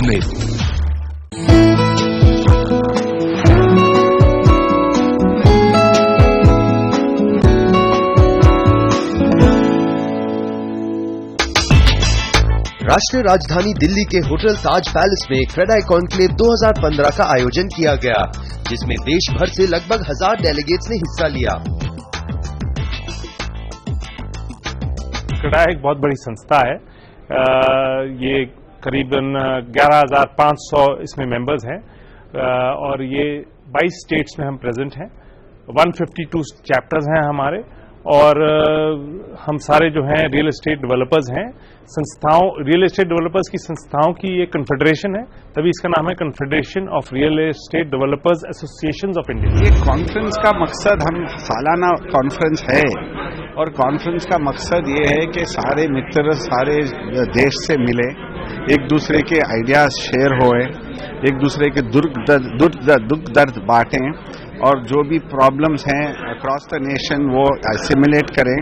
सुमेरु। राष्ट्रीय राजधानी दिल्ली के होटल ताज पैलेस में क्रेडाई कॉन्क्लेव 2015 का आयोजन किया गया, जिसमें देश भर से लगभग 1000 डेलीगेट्स ने हिस्सा लिया। क्रेडाई एक बहुत बड़ी संस्था है। ये करीबन 11,500 इसमें मेंबर्स हैं और ये 22 स्टेट्स में हम प्रेजेंट हैं। 152 चैप्टर्स हैं हमारे और हम सारे जो हैं रियल एस्टेट डेवलपर्स हैं। रियल एस्टेट डेवलपर्स की संस्थाओं की ये कन्फेडरेशन है, तभी इसका नाम है confederation of real estate developers associations of India. ये कॉन्फ्रेंस का मकसद, हम सालाना कॉन्फ्रेंस है और कॉन्फ्रेंस का मकसद ये है कि सारे मित्र सारे देश से मिले, एक दूसरे के आइडियाज शेयर होए, एक दूसरे के दुख दर्द बांटें और जो भी प्रॉब्लम्स हैं अक्रॉस द नेशन वो एसिमुलेट करें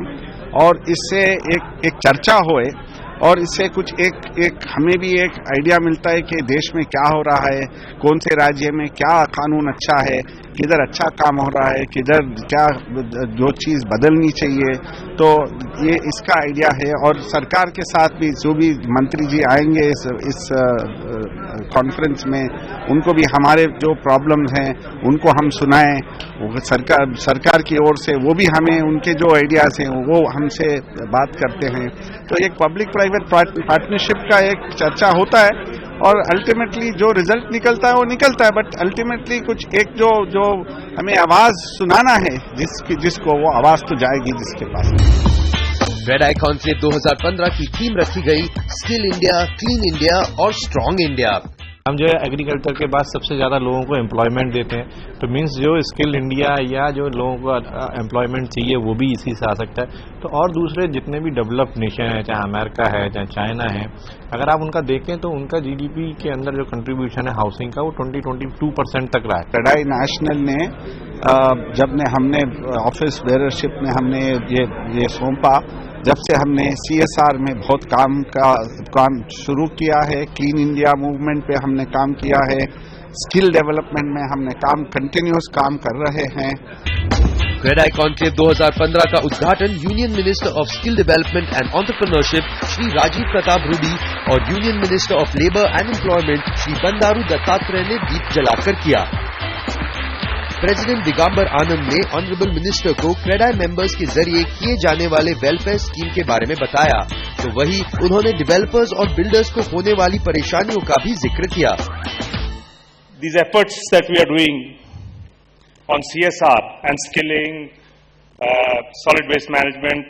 और इससे एक चर्चा होए और इससे कुछ एक हमें भी एक आइडिया मिलता है कि देश में क्या हो रहा है, कौन से राज्य में क्या कानून अच्छा है, किधर अच्छा काम हो रहा है, किधर क्या जो चीज़ बदलनी चाहिए। तो ये इसका आइडिया है और सरकार के साथ भी जो भी मंत्री जी आएंगे इस कॉन्फ्रेंस में, उनको भी हमारे जो प्रॉब्लम्स हैं उनको हम सुनाएं, सरकार की ओर से वो भी हमें उनके जो आइडियाज हैं वो हमसे बात करते हैं। तो एक पब्लिक प्राइवेट पार्टनरशिप का एक चर्चा होता है और अल्टीमेटली जो रिजल्ट निकलता है वो निकलता है, बट अल्टीमेटली कुछ एक जो हमें आवाज सुनाना है जिसको वो आवाज तो जाएगी जिसके पास। क्रेडाई कॉन्क्लेव 2015 की थीम रखी गई स्किल इंडिया, क्लीन इंडिया और स्ट्रॉन्ग इंडिया। हम जो है एग्रीकल्चर के बाद सबसे ज़्यादा लोगों को एम्प्लॉयमेंट देते हैं, तो मीन्स जो स्किल इंडिया या जो लोगों को एम्प्लॉयमेंट चाहिए वो भी इसी से आ सकता है। तो और दूसरे जितने भी डेवलप्ड नेशन है, चाहे अमेरिका है चाहे चाइना है, अगर आप उनका देखें तो उनका जीडीपी के अंदर जो कंट्रीब्यूशन है हाउसिंग का वो 20-22% तक रहा है। क्रेडाई नेशनल ने जब हमने ऑफिस बेयरशिप में हमने ये सौंपा, जब से हमने CSR में बहुत काम शुरू किया है, क्लीन इंडिया मूवमेंट पे हमने काम किया है, स्किल डेवलपमेंट में हमने कंटिन्यूस काम कर रहे हैं। क्रेडाई कॉन्क्लेव 2015 का उद्घाटन union minister of skill development and entrepreneurship Shri Rajiv Pratap Rudy और union minister of labour and employment Shri Bandaru Dattatreya ने दीप जलाकर किया। प्रेसिडेंट दिगंबर आनंद ने ऑनरेबल मिनिस्टर को क्रेडाई मेंबर्स के जरिए किए जाने वाले वेलफेयर स्कीम के बारे में बताया, तो वही उन्होंने डेवलपर्स और बिल्डर्स को होने वाली परेशानियों का भी जिक्र किया। These efforts that we are doing on CSR and skilling, solid waste management,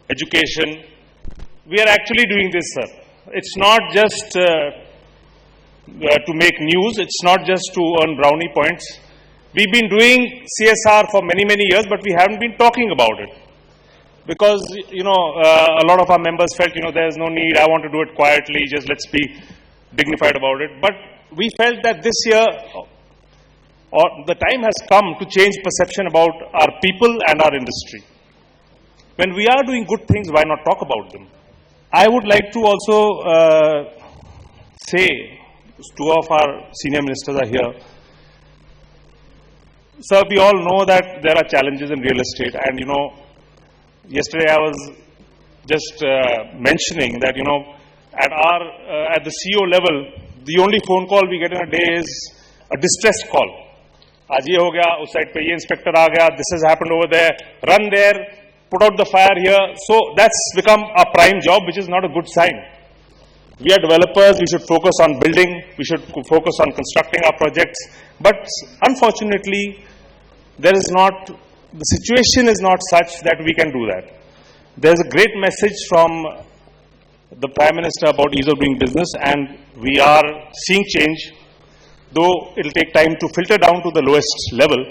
education, we are actually doing this, sir. It's not just to make news, it's not just to earn brownie points. We've been doing CSR for many years, but we haven't been talking about it because a lot of our members felt there's no need, I want to do it quietly, just let's be dignified about it. But we felt that this year the time has come to change perception about our people and our industry. When we are doing good things, why not talk about them? I would like to also say, two of our senior ministers are here. Sir, we all know that there are challenges in real estate, and yesterday I was just mentioning that at the CEO level, the only phone call we get in a day is a distress call. आज ये हो गया, उस side पे ये inspector आ गया, this has happened over there, run there, put out the fire here. So that's become a prime job, which is not a good sign. We are developers, we should focus on building, we should focus on constructing our projects. But unfortunately, the situation is not such that we can do that. There is a great message from the Prime Minister about ease of doing business, and we are seeing change, though it will take time to filter down to the lowest level.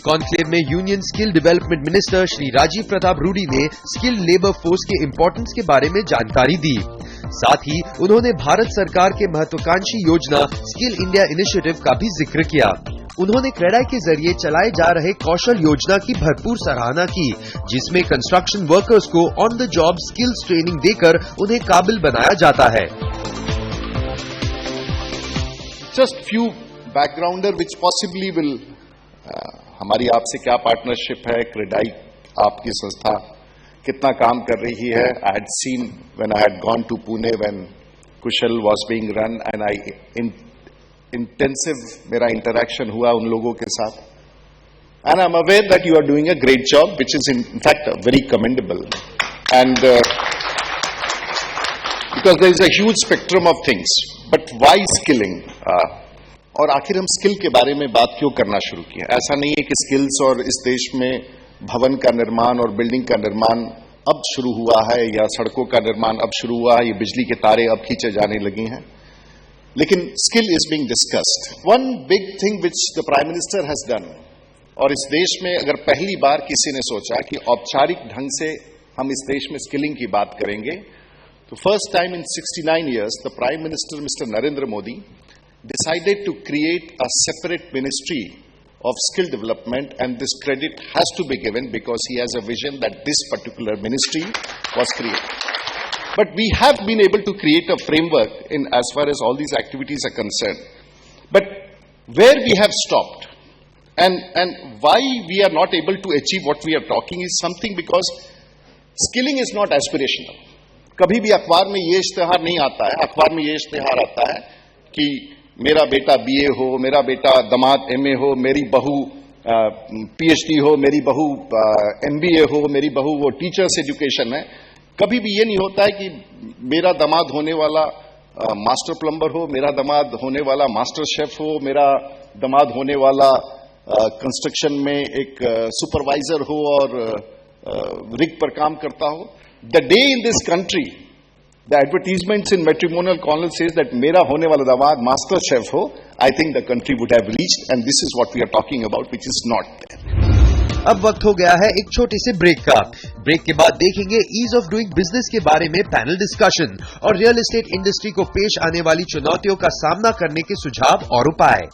Conclave में union skill development minister Shri Rajiv Pratap Rudy ने skill labour force के importance के बारे में जानकारी दी। साथ ही उन्होंने भारत सरकार के महत्वाकांक्षी योजना स्किल इंडिया इनिशिएटिव का भी जिक्र किया। उन्होंने क्रेडाई के जरिए चलाए जा रहे कौशल योजना की भरपूर सराहना की, जिसमें कंस्ट्रक्शन वर्कर्स को on the job skills training देकर उन्हें काबिल बनाया जाता है। Just few backgrounder which possibly will हमारी आपसे क्या पार्टनरशिप है, क्रेडाई आपकी संस्था कितना काम कर रही है। I had seen when I had gone to Pune when Kushal was being run and I intensive मेरा interaction हुआ उन लोगों के साथ, and I'm aware that you are doing a great job, which is in fact very commendable, and because there is a huge spectrum of things, but why skilling? और आखिर हम skill के बारे में बात क्यों करना शुरू किया? ऐसा नहीं है कि स्किल्स और इस देश में भवन का निर्माण और बिल्डिंग का निर्माण अब शुरू हुआ है या सड़कों का निर्माण अब शुरू हुआ है, ये बिजली के तारे अब खींचे जाने लगी हैं, लेकिन skill is being discussed. One big thing which the prime minister has done, और इस देश में अगर पहली बार किसी ने सोचा कि औपचारिक ढंग से हम इस देश में स्किलिंग की बात करेंगे, तो first time in 69 years the prime minister mister Narendra Modi decided to create a separate ministry of skill development, and this credit has to be given because he has a vision that this particular ministry was created. But we have been able to create a framework in as far as all these activities are concerned. But where we have stopped and why we are not able to achieve what we are talking is something because skilling is not aspirational. कभी भी अखबार में ये इश्तेहार नहीं आता है, अखबार में ये इश्तेहार आता है कि मेरा बेटा बीए हो, मेरा बेटा दामाद एमए हो, मेरी बहू पीएचडी हो, मेरी बहू एमबीए हो, मेरी बहू वो टीचर्स एजुकेशन है। कभी भी ये नहीं होता है कि मेरा दामाद होने वाला मास्टर प्लम्बर हो, मेरा दामाद होने वाला मास्टर शेफ हो, मेरा दामाद होने वाला कंस्ट्रक्शन में एक सुपरवाइजर हो और रिग पर काम करता हो। The day in this country the advertisements in matrimonial column says that मेरा होने वाला दामाद मास्टर शेफ हो, I think the country would have reached, and this is what we are talking about, which is not there. अब वक्त हो गया है एक छोटे से ब्रेक का। ब्रेक के बाद देखेंगे ईज ऑफ डूइंग बिजनेस के बारे में पैनल डिस्कशन और रियल एस्टेट इंडस्ट्री को पेश आने वाली चुनौतियों का सामना करने के सुझाव और उपाय।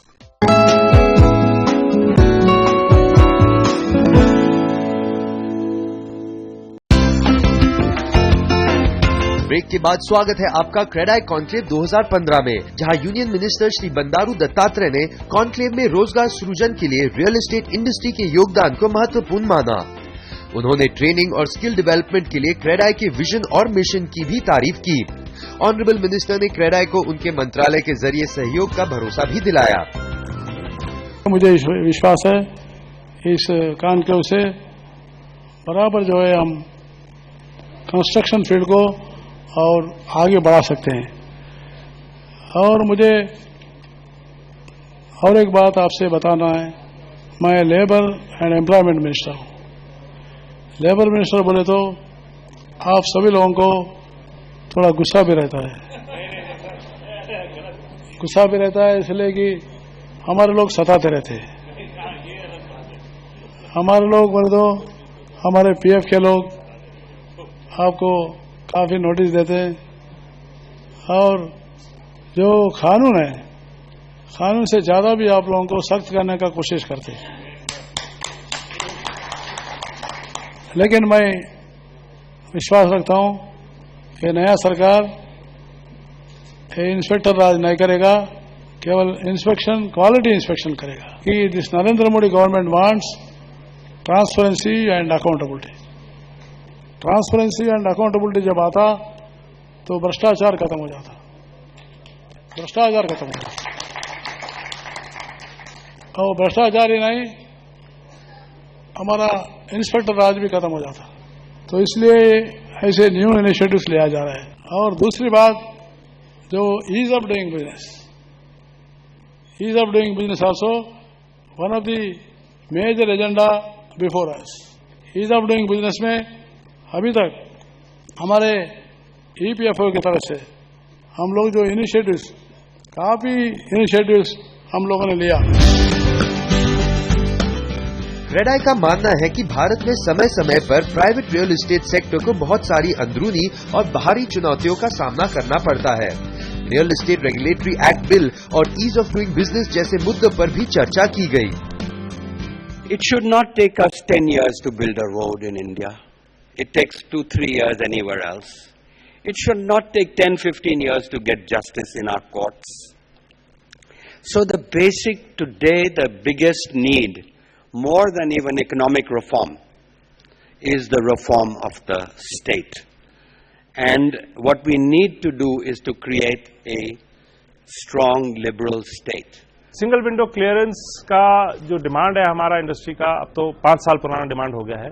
ब्रेक के बाद स्वागत है आपका क्रेडाई कॉन्क्लेव 2015 में, जहां यूनियन मिनिस्टर श्री बंदारू दत्तात्रेय ने कॉन्क्लेव में रोजगार सृजन के लिए रियल एस्टेट इंडस्ट्री के योगदान को महत्वपूर्ण माना। उन्होंने ट्रेनिंग और स्किल डेवलपमेंट के लिए क्रेडाई के विजन और मिशन की भी तारीफ की। ऑनरेबल मिनिस्टर ने क्रेडाई को उनके मंत्रालय के जरिए सहयोग का भरोसा भी दिलाया। मुझे विश्वास है इस कॉन्क्लेव से बराबर जो है हम कंस्ट्रक्शन फील्ड को और आगे बढ़ा सकते हैं। और मुझे और एक बात आपसे बताना है, मैं लेबर एंड एम्प्लॉयमेंट मिनिस्टर हूँ। लेबर मिनिस्टर बोले तो आप सभी लोगों को थोड़ा गुस्सा भी रहता है, गुस्सा भी रहता है इसलिए कि हमारे लोग सताते रहते हैं। हमारे लोग बोले तो हमारे पीएफ के लोग आपको काफी नोटिस देते हैं, और जो कानून है, कानून से ज्यादा भी आप लोगों को सख्त करने का कोशिश करते हैं। लेकिन मैं विश्वास रखता हूं कि नया सरकार इंस्पेक्टर राज नहीं करेगा, केवल इंस्पेक्शन, क्वालिटी इंस्पेक्शन करेगा। कि this Narendra Modi government wants transparency and accountability. Transparency and accountability जब आता तो भ्रष्टाचार खत्म हो जाता, भ्रष्टाचार खत्म हो जाता, और भ्रष्टाचार ही नहीं, हमारा इंस्पेक्टर राज भी खत्म हो जाता। तो इसलिए ऐसे न्यू इनिशिएटिव्स लिया जा रहा है। और दूसरी बात, जो ease of doing business, ease of doing business also one of the major agenda before us. Ease of doing business में अभी तक हमारे ईपीएफओ की तरफ से हम लोग जो इनिशिएटिव्स, काफी इनिशिएटिव्स हम लोगों ने लिया। क्रेडाई का मानना है कि भारत में समय समय पर प्राइवेट रियल एस्टेट सेक्टर को बहुत सारी अंदरूनी और बाहरी चुनौतियों का सामना करना पड़ता है। Real estate regulatory act bill और ईज ऑफ डूइंग बिजनेस जैसे मुद्दों पर भी चर्चा की गई। It should not take us 10 years to build a road in India. It takes 2-3 years anywhere else. It should not take 10-15 years to get justice in our courts. So the basic today, the biggest need, more than even economic reform, is the reform of the state. And what we need to do is to create a strong liberal state. Single window clearance का जो demand है हमारा industry का, अब तो 5 साल पुराना demand हो गया है।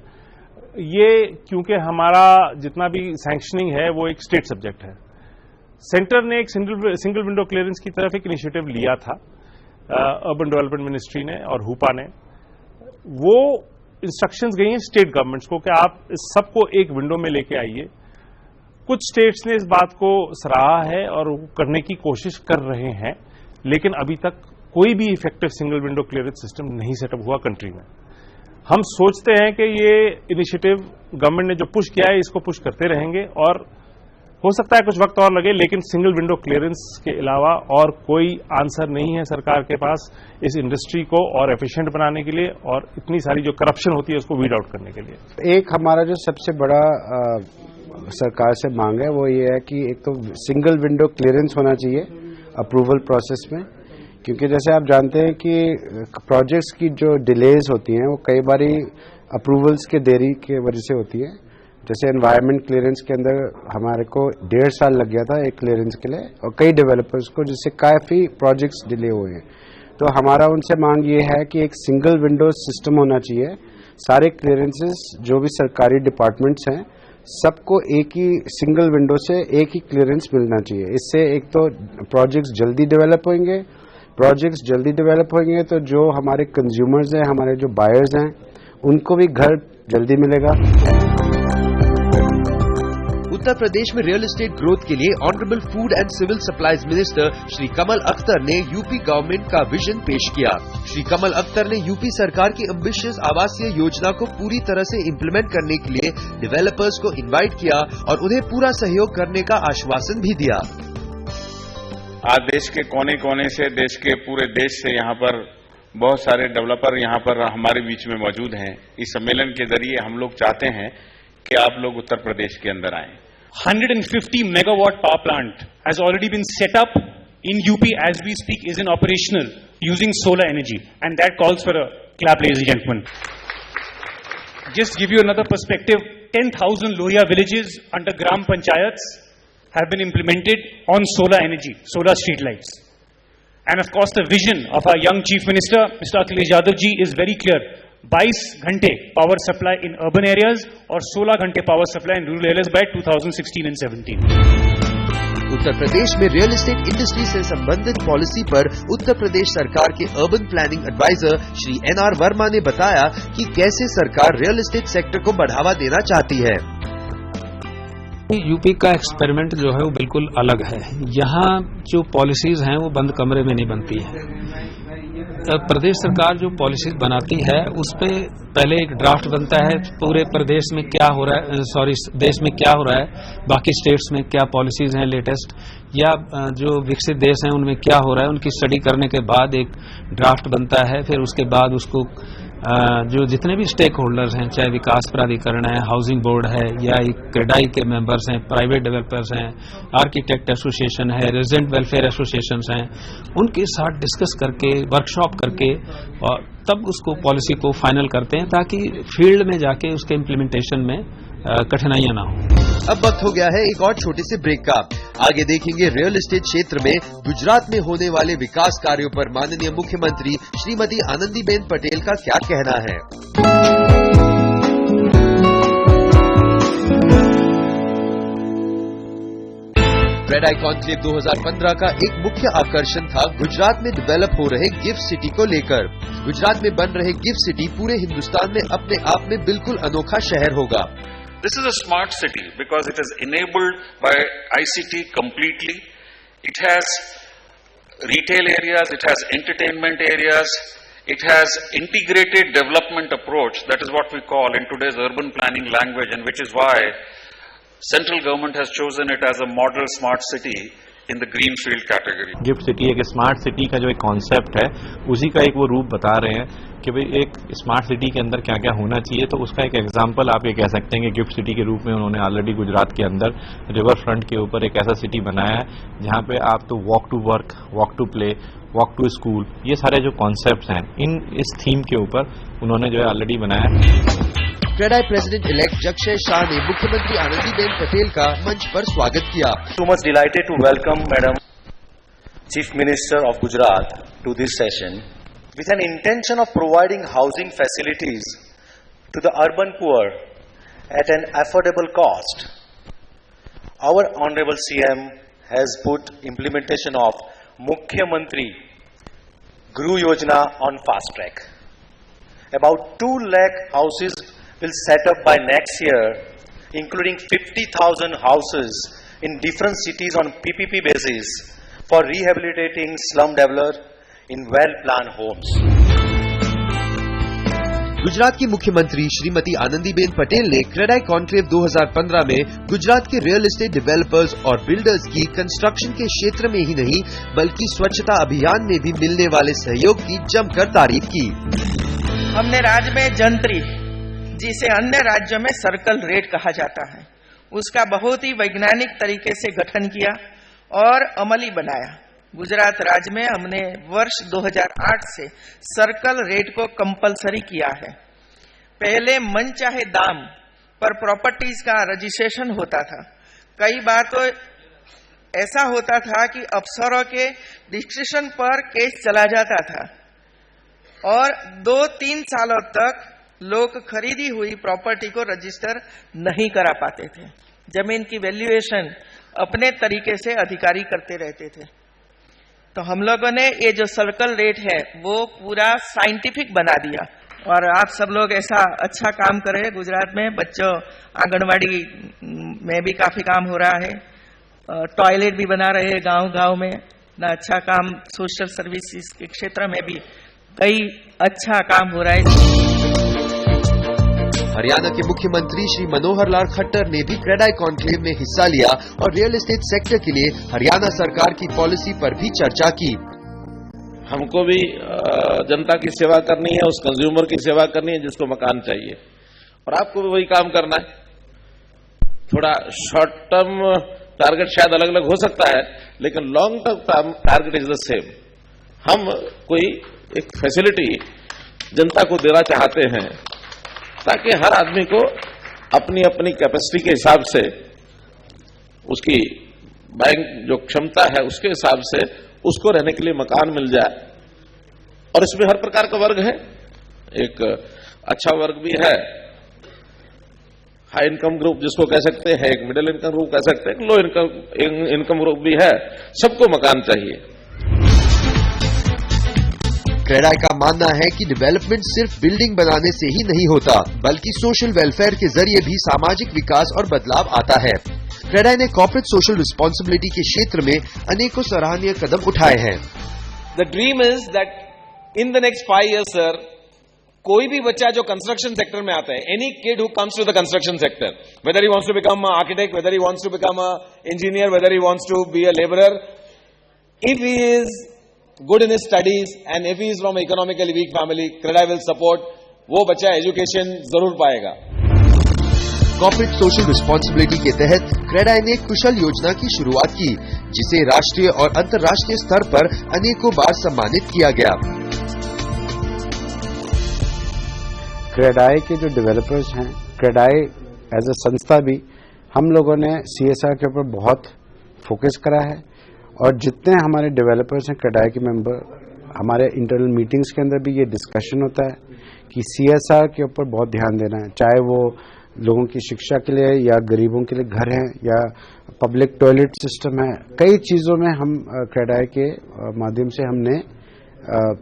ये क्योंकि हमारा जितना भी सैंक्शनिंग है वो एक स्टेट सब्जेक्ट है। सेंटर ने एक सिंगल विंडो क्लियरेंस की तरफ एक इनिशिएटिव लिया था, अर्बन डेवलपमेंट मिनिस्ट्री ने और हुपा ने। वो इंस्ट्रक्शंस गई हैं स्टेट गवर्नमेंट्स को कि आप इस सबको एक विंडो में लेके आइए। कुछ स्टेट्स ने इस बात को सराहा है और वो करने की कोशिश कर रहे हैं, लेकिन अभी तक कोई भी effective single window clearance system नहीं सेटअप हुआ कंट्री में। हम सोचते हैं कि ये इनिशिएटिव गवर्नमेंट ने जो पुश किया है इसको पुश करते रहेंगे और हो सकता है कुछ वक्त और लगे, लेकिन सिंगल विंडो क्लियरेंस के अलावा और कोई आंसर नहीं है सरकार के पास इस इंडस्ट्री को और एफिशिएंट बनाने के लिए और इतनी सारी जो करप्शन होती है उसको वीड आउट करने के लिए। एक हमारा जो सबसे बड़ा सरकार से मांग है वो ये है कि एक तो सिंगल विंडो क्लियरेंस होना चाहिए अप्रूवल प्रोसेस में, क्योंकि जैसे आप जानते हैं कि प्रोजेक्ट्स की जो डिलेज होती हैं वो कई बारी अप्रूवल्स के देरी की वजह से होती है। जैसे एनवायरनमेंट क्लियरेंस के अंदर हमारे को 1.5 साल लग गया था एक क्लियरेंस के लिए और कई डेवलपर्स को, जिससे काफ़ी प्रोजेक्ट्स डिले हुए हैं। तो हमारा उनसे मांग ये है कि एक सिंगल विंडो सिस्टम होना चाहिए। सारे क्लियरेंसेस जो भी सरकारी डिपार्टमेंट्स हैं सबको एक ही सिंगल विंडो से एक ही क्लियरेंस मिलना चाहिए। इससे एक तो प्रोजेक्ट्स जल्दी डेवलप होंगे तो जो हमारे कंज्यूमर्स हैं, हमारे जो बायर्स हैं, उनको भी घर जल्दी मिलेगा। उत्तर प्रदेश में रियल एस्टेट ग्रोथ के लिए honourable food and civil supplies minister Shri Kamal Akhtar ने यूपी गवर्नमेंट का विजन पेश किया। श्री कमल अख्तर ने यूपी सरकार की एम्बिशियस आवासीय योजना को पूरी तरह से इम्प्लीमेंट करने के लिए डेवलपर्स को इनवाइट किया और उन्हें पूरा सहयोग करने का आश्वासन भी दिया। आज देश के कोने कोने से, देश के पूरे देश से यहाँ पर बहुत सारे डेवलपर यहाँ पर हमारे बीच में मौजूद हैं। इस सम्मेलन के जरिए हम लोग चाहते हैं कि आप लोग उत्तर प्रदेश के अंदर आएं। 150 megawatt power plant has already been set up in UP as we speak, is in operational using solar energy, and that calls for a clap, ladies and gentlemen. Just give you another perspective, 10,000 Lohiya villages under Gram Panchayats have been implemented on solar energy, solar street lights. And of course the vision of our young Chief Minister, Mr. Akhilesh Yadav ji, is very clear. 22 घंटे power supply in urban areas और 16 घंटे power supply in rural areas by 2016 and 17. Uttar Pradesh में real estate industry से संबंधित policy पर उत्तर प्रदेश सरकार के urban planning advisor Shri NR Verma ने बताया कि कैसे सरकार रियल एस्टेट सेक्टर को बढ़ावा देना चाहती है। यूपी का एक्सपेरिमेंट जो है वो बिल्कुल अलग है। यहाँ जो पॉलिसीज हैं वो बंद कमरे में नहीं बनती है। प्रदेश सरकार जो पॉलिसीज बनाती है उस पे पहले एक ड्राफ्ट बनता है, पूरे प्रदेश में क्या हो रहा है, देश में क्या हो रहा है, बाकी स्टेट्स में क्या पॉलिसीज हैं लेटेस्ट, या जो विकसित देश हैं उनमें क्या हो रहा है, उनकी स्टडी करने के बाद एक ड्राफ्ट बनता है। फिर उसके बाद उसको जो जितने भी स्टेक होल्डर्स हैं, चाहे विकास प्राधिकरण है, हाउसिंग बोर्ड है, या क्रेडाई के मेंबर्स हैं, प्राइवेट डेवलपर्स हैं, आर्किटेक्ट एसोसिएशन है, रेजिडेंट वेलफेयर एसोसिएशंस हैं, उनके साथ डिस्कस करके, वर्कशॉप करके और तब उसको पॉलिसी को फाइनल करते हैं ताकि फील्ड में जाके उसके इम्प्लीमेंटेशन में कठिनाइयां ना हो। अब वक्त हो गया है एक और छोटे से ब्रेक का। आगे देखेंगे रियल एस्टेट क्षेत्र में गुजरात में होने वाले विकास कार्यों पर माननीय मुख्यमंत्री श्रीमती आनंदीबेन पटेल का क्या कहना है। रेड आई कॉन्क्लेव 2015 का एक मुख्य आकर्षण था गुजरात में डेवलप हो रहे गिफ्ट सिटी को लेकर। गुजरात में बन रहे गिफ्ट सिटी पूरे हिंदुस्तान में अपने आप में बिल्कुल अनोखा शहर होगा। This is a smart city because it is enabled by ICT completely. It has retail areas, it has entertainment areas, it has integrated development approach. That is what we call in today's urban planning language, and which is why central government has chosen it as a model smart city in the greenfield category. Gift city एक smart city का जो एक concept है उसी का एक वो रूप बता रहे हैं कि भाई एक स्मार्ट सिटी के अंदर क्या क्या होना चाहिए। तो उसका एक एग्जांपल आप ये कह सकते हैं कि गिफ्ट सिटी के रूप में उन्होंने ऑलरेडी गुजरात के अंदर रिवर फ्रंट के ऊपर एक ऐसा सिटी बनाया है जहां पे आप तो walk to work, walk to play, walk to school, ये सारे जो कॉन्सेप्ट्स हैं इस थीम के ऊपर उन्होंने जो है ऑलरेडी बनाया है। क्रेडाई प्रेसिडेंट इलेक्ट जगशय शाह ने मुख्यमंत्री आनंदीबेन पटेल का मंच पर स्वागत किया। Too much delighted to welcome Madam Chief Minister of Gujarat to this session with an intention of providing housing facilities to the urban poor at an affordable cost. Our Honorable CM has put implementation of Mukhyamantri Gru Yojana on fast track. About 2 lakh houses will set up by next year, including 50,000 houses in different cities on PPP basis for rehabilitating slum dwellers in well-planned homes. Gujarat की मुख्यमंत्री श्रीमती आनंदीबेन पटेल ने CREDAI conclave 2015 में गुजरात के real estate developers और builders की construction के क्षेत्र में ही नहीं बल्कि स्वच्छता अभियान में भी मिलने वाले सहयोग की जमकर तारीफ की। हमने राज्य में जंत्री, जिसे अन्य राज्यों में सर्कल रेट कहा जाता है, उसका बहुत ही वैज्ञानिक तरीके से गठन किया और अमली बनाया। गुजरात राज्य में हमने वर्ष 2008 से सर्कल रेट को कंपलसरी किया है। पहले मनचाहे दाम पर प्रॉपर्टीज का रजिस्ट्रेशन होता था। कई बार तो ऐसा होता था कि अफसरों के डिस्क्रिप्शन पर केस चला जाता था और 2-3 सालों तक लोग खरीदी हुई प्रॉपर्टी को रजिस्टर नहीं करा पाते थे। जमीन की वैल्यूएशन अपने तरीके से अधिकारी करते रहते थे। तो हम लोगों ने ये जो सर्कल रेट है वो पूरा साइंटिफिक बना दिया और आप सब लोग ऐसा अच्छा काम कर रहे हैं। गुजरात में बच्चों आंगनवाड़ी में भी काफी काम हो रहा है, टॉयलेट भी बना रहे हैं गांव-गांव में ना। अच्छा काम सोशल सर्विसेज के क्षेत्र में भी कई अच्छा काम हो रहा है। हरियाणा के मुख्यमंत्री श्री मनोहर लाल खट्टर ने भी क्रेडाई कॉन्क्लेव में हिस्सा लिया और रियल एस्टेट सेक्टर के लिए हरियाणा सरकार की पॉलिसी पर भी चर्चा की। हमको भी जनता की सेवा करनी है, उस कंज्यूमर की सेवा करनी है जिसको मकान चाहिए, और आपको भी वही काम करना है। थोड़ा शॉर्ट टर्म टारगेट शायद अलग अलग हो सकता है, लेकिन long term target is the same. हम कोई एक फैसिलिटी जनता को देना चाहते हैं ताकि हर आदमी को अपनी अपनी कैपेसिटी के हिसाब से, उसकी बैंक जो क्षमता है उसके हिसाब से उसको रहने के लिए मकान मिल जाए। और इसमें हर प्रकार का वर्ग है, एक अच्छा वर्ग भी है, हाई इनकम ग्रुप जिसको कह सकते हैं, एक मिडिल इनकम ग्रुप कह सकते हैं, एक लो इनकम ग्रुप भी है, सबको मकान चाहिए। क्रेडाई का मानना है कि डेवलपमेंट सिर्फ बिल्डिंग बनाने से ही नहीं होता बल्कि सोशल वेलफेयर के जरिए भी सामाजिक विकास और बदलाव आता है। क्रेडाई ने कॉर्पोरेट सोशल रिस्पांसिबिलिटी के क्षेत्र में अनेकों सराहनीय कदम उठाए हैं। The dream is that in the next 5 years, sir, कोई भी बच्चा जो कंस्ट्रक्शन सेक्टर में आता है, any kid who comes to the construction sector, whether he wants to become an architect, whether he wants to become an engineer, whether he wants to be a laborer, if he is good in his studies and if he is from economically weak family, CREDAI will support, वो बच्चा education जरूर पाएगा। Corporate social responsibility के तहत क्रेडाई ने कुशल योजना की शुरुआत की, जिसे राष्ट्रीय और अंतर्राष्ट्रीय स्तर पर अनेकों बार सम्मानित किया गया। क्रेडाई के जो डेवलपर्स हैं, क्रेडाई एज ए संस्था भी हम लोगों ने CSR के ऊपर बहुत फोकस करा है और जितने हमारे डेवलपर्स हैं क्रेडाई के मेंबर, हमारे इंटरनल मीटिंग्स के अंदर भी ये डिस्कशन होता है कि CSR के ऊपर बहुत ध्यान देना है, चाहे वो लोगों की शिक्षा के लिए या गरीबों के लिए घर हैं या पब्लिक टॉयलेट सिस्टम है। कई चीज़ों में हम क्रेडाई के माध्यम से हमने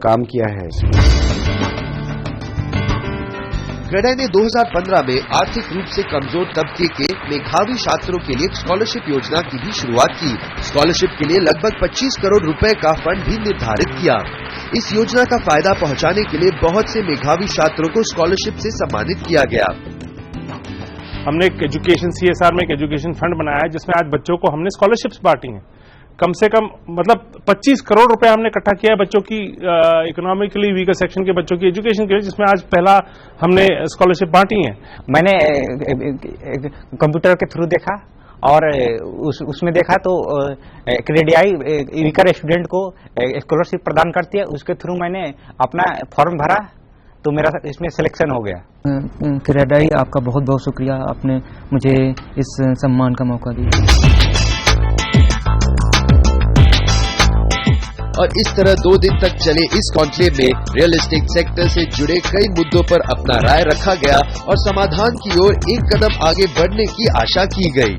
काम किया है। क्रेडाई ने 2015 में आर्थिक रूप से कमजोर तबके के मेधावी छात्रों के लिए स्कॉलरशिप योजना की भी शुरुआत की। स्कॉलरशिप के लिए लगभग 25 करोड़ रुपए का फंड भी निर्धारित किया। इस योजना का फायदा पहुंचाने के लिए बहुत से मेधावी छात्रों को स्कॉलरशिप से सम्मानित किया गया। हमने एक एजुकेशन CSR में एक एजुकेशन फंड बनाया है जिसमें आज बच्चों को हमने स्कॉलरशिप्स बांटी हैं। कम से कम मतलब 25 करोड़ रुपए हमने इकट्ठा किया है बच्चों की इकोनॉमिकली वीकर सेक्शन के बच्चों की एजुकेशन के लिए, जिसमें आज पहला हमने स्कॉलरशिप बांटी है। मैंने कंप्यूटर के थ्रू देखा और उसमें देखा तो क्रेडियाई वीकर स्टूडेंट को स्कॉलरशिप प्रदान करती है, उसके थ्रू मैंने अपना फॉर्म भरा तो मेरा इसमें सिलेक्शन हो गया। क्रेडियाई आपका बहुत बहुत शुक्रिया, आपने मुझे इस सम्मान का मौका दिया। और इस तरह 2 दिन तक चले इस कॉन्क्लेव में रियल एस्टेट सेक्टर से जुड़े कई मुद्दों पर अपना राय रखा गया और समाधान की ओर एक कदम आगे बढ़ने की आशा की गई।